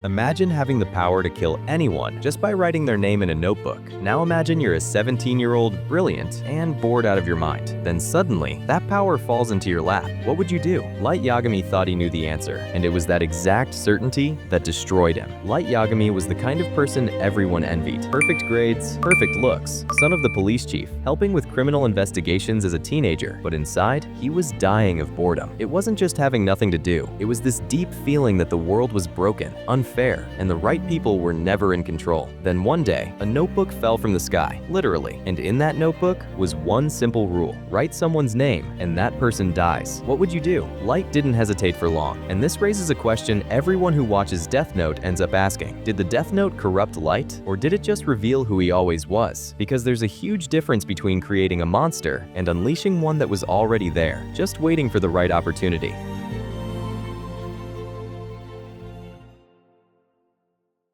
Imagine having the power to kill anyone just by writing their name in a notebook. Now imagine you're a 17-year-old, brilliant, and bored out of your mind. Then suddenly, that power falls into your lap. What would you do? Light Yagami thought he knew the answer, and it was that exact certainty that destroyed him. Light Yagami was the kind of person everyone envied. Perfect grades, perfect looks, son of the police chief, helping with criminal investigations as a teenager. But inside, he was dying of boredom. It wasn't just having nothing to do. It was this deep feeling that the world was broken, unfair, and the right people were never in control. Then one day, a notebook fell from the sky, literally, and in that notebook was one simple rule: write someone's name and that person dies. What would you do? Light didn't hesitate for long, and this raises a question everyone who watches Death Note ends up asking. Did the Death Note corrupt Light, or did it just reveal who he always was? Because there's a huge difference between creating a monster and unleashing one that was already there, just waiting for the right opportunity.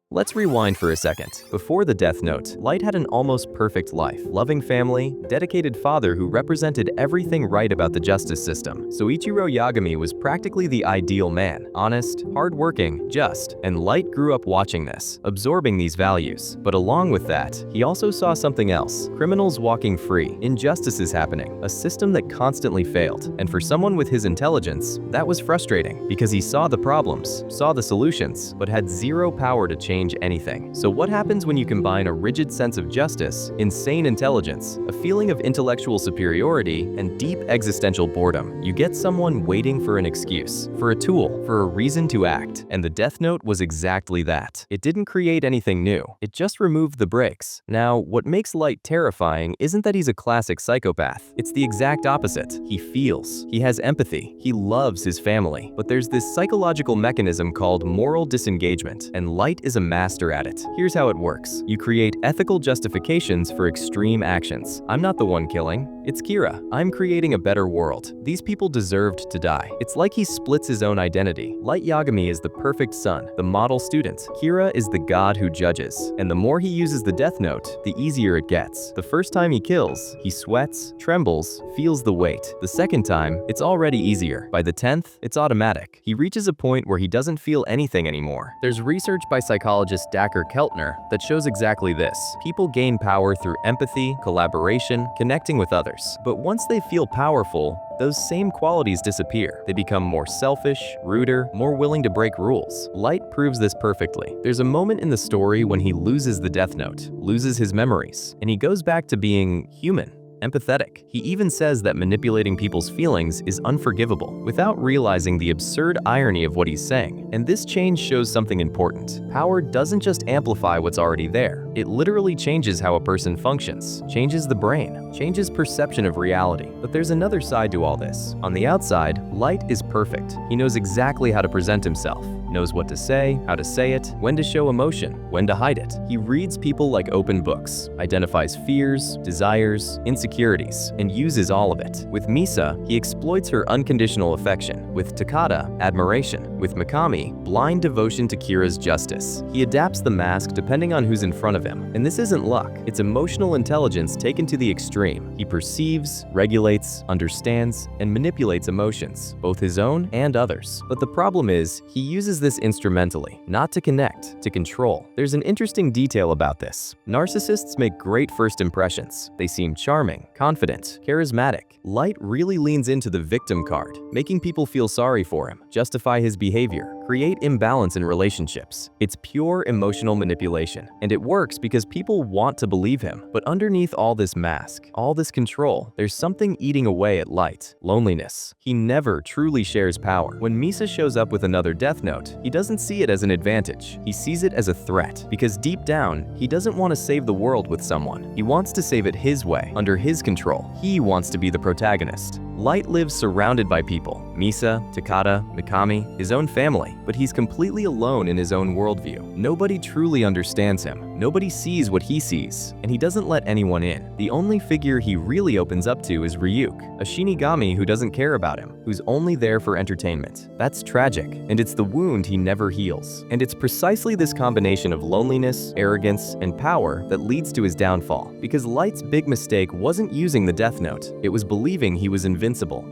Let's rewind for a second. Before the Death Note, Light had an almost perfect life. Loving family, dedicated father who represented everything right about the justice system. So Ichiro Yagami was practically the ideal man. Honest, hardworking, just. And Light grew up watching this, absorbing these values. But along with that, he also saw something else. Criminals walking free, injustices happening, a system that constantly failed. And for someone with his intelligence, that was frustrating because he saw the problems, saw the solutions, but had zero power to change anything. So what happens when you combine a rigid sense of justice, insane intelligence, a feeling of intellectual superiority, and deep existential boredom? You get someone waiting for an excuse, for a tool, for a reason to act. And the Death Note was exactly that. It didn't create anything new. It just removed the brakes. Now, what makes Light terrifying isn't that he's a classic psychopath. It's the exact opposite. He feels. He has empathy. He loves his family. But there's this psychological mechanism called moral disengagement, and Light is a master at it. Here's how it works. You create ethical justifications for extreme actions. I'm not the one killing. It's Kira. I'm creating a better world. These people deserved to die. It's like he splits his own identity. Light Yagami is the perfect son, the model student. Kira is the god who judges. And the more he uses the Death Note, the easier it gets. The first time he kills, he sweats, trembles, feels the weight. The second time, it's already easier. By the 10th, it's automatic. He reaches a point where he doesn't feel anything anymore. There's research by psychologists Dacher Keltner that shows exactly this. People gain power through empathy, collaboration, connecting with others. But once they feel powerful, those same qualities disappear. They become more selfish, ruder, more willing to break rules. Light proves this perfectly. There's a moment in the story when he loses the Death Note, loses his memories, and he goes back to being human. Empathetic. He even says that manipulating people's feelings is unforgivable, without realizing the absurd irony of what he's saying. And this change shows something important. Power doesn't just amplify what's already there. It literally changes how a person functions, changes the brain, changes perception of reality. But there's another side to all this. On the outside, Light is perfect. He knows exactly how to present himself, knows what to say, how to say it, when to show emotion, when to hide it. He reads people like open books, identifies fears, desires, insecurities, and uses all of it. With Misa, he exploits her unconditional affection. With Takada, admiration. With Mikami, blind devotion to Kira's justice. He adapts the mask depending on who's in front of him. And this isn't luck. It's emotional intelligence taken to the extreme. He perceives, regulates, understands, and manipulates emotions, both his own and others. But the problem is, he uses this instrumentally, not to connect, to control. There's an interesting detail about this. Narcissists make great first impressions. They seem charming, confident, charismatic. Light really leans into the victim card, making people feel sorry for him, justify his behavior, create imbalance in relationships. It's pure emotional manipulation, and it works because people want to believe him. But underneath all this mask, all this control, there's something eating away at Light: loneliness. He never truly shares power. When Misa shows up with another Death Note, he doesn't see it as an advantage. He sees it as a threat, because deep down, he doesn't want to save the world with someone. He wants to save it his way, under his control. He wants to be the protagonist. Light lives surrounded by people: Misa, Takada, Mikami, his own family, but he's completely alone in his own worldview. Nobody truly understands him. Nobody sees what he sees, and he doesn't let anyone in. The only figure he really opens up to is Ryuk, a Shinigami who doesn't care about him, who's only there for entertainment. That's tragic, and it's the wound he never heals. And it's precisely this combination of loneliness, arrogance, and power that leads to his downfall. Because Light's big mistake wasn't using the Death Note, it was believing he was invincible.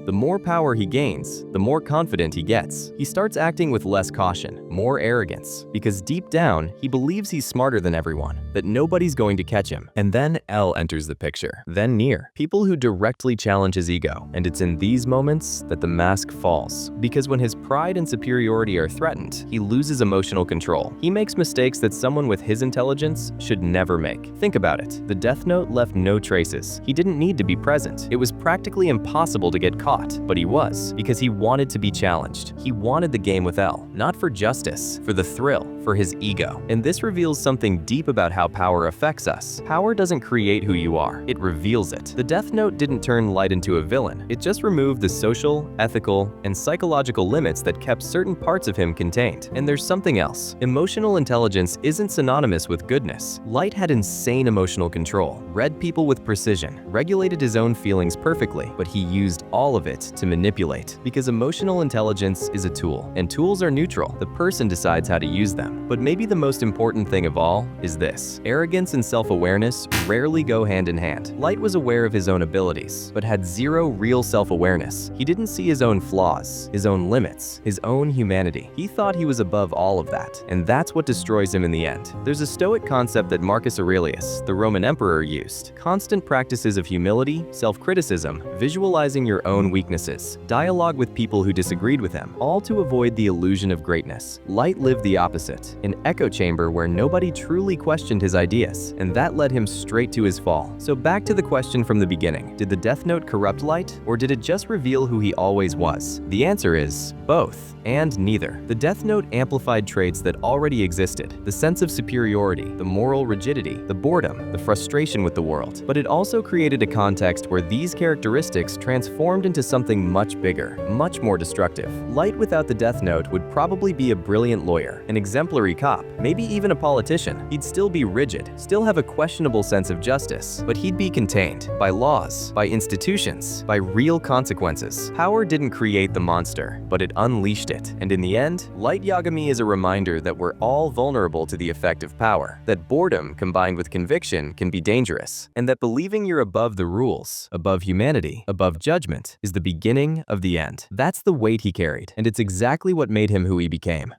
The more power he gains, the more confident he gets. He starts acting with less caution, more arrogance, because deep down, he believes he's smarter than everyone, that nobody's going to catch him. And then L enters the picture, then Near, people who directly challenge his ego, and it's in these moments that the mask falls. Because when his pride and superiority are threatened, he loses emotional control. He makes mistakes that someone with his intelligence should never make. Think about it. The Death Note left no traces. He didn't need to be present. It was practically impossible to get caught, but he was, because he wanted to be challenged. He wanted the game with L, not for justice, for the thrill, for his ego. And this reveals something deep about how power affects us. Power doesn't create who you are, it reveals it. The Death Note didn't turn Light into a villain. It just removed the social, ethical, and psychological limits that kept certain parts of him contained. And there's something else. Emotional intelligence isn't synonymous with goodness. Light had insane emotional control, read people with precision, regulated his own feelings perfectly, but he used all of it to manipulate. Because emotional intelligence is a tool, and tools are neutral. The person decides how to use them. But maybe the most important thing of all is this. Arrogance and self-awareness rarely go hand in hand. Light was aware of his own abilities, but had zero real self-awareness. He didn't see his own flaws, his own limits, his own humanity. He thought he was above all of that, and that's what destroys him in the end. There's a Stoic concept that Marcus Aurelius, the Roman emperor, used. Constant practices of humility, self-criticism, visualizing your own weaknesses, dialogue with people who disagreed with him, all to avoid the illusion of greatness. Light lived the opposite, an echo chamber where nobody truly questioned his ideas, and that led him straight to his fall. So back to the question from the beginning, did the Death Note corrupt Light, or did it just reveal who he always was? The answer is both, and neither. The Death Note amplified traits that already existed, the sense of superiority, the moral rigidity, the boredom, the frustration with the world. But it also created a context where these characteristics transformed into something much bigger, much more destructive. Light without the Death Note would probably be a brilliant lawyer, an exemplary cop, maybe even a politician. He'd still be rigid, still have a questionable sense of justice, but he'd be contained by laws, by institutions, by real consequences. Power didn't create the monster, but it unleashed it. And in the end, Light Yagami is a reminder that we're all vulnerable to the effect of power, that boredom combined with conviction can be dangerous, and that believing you're above the rules, above humanity, above judgment, is the beginning of the end. That's the weight he carried, and it's exactly what made him who he became.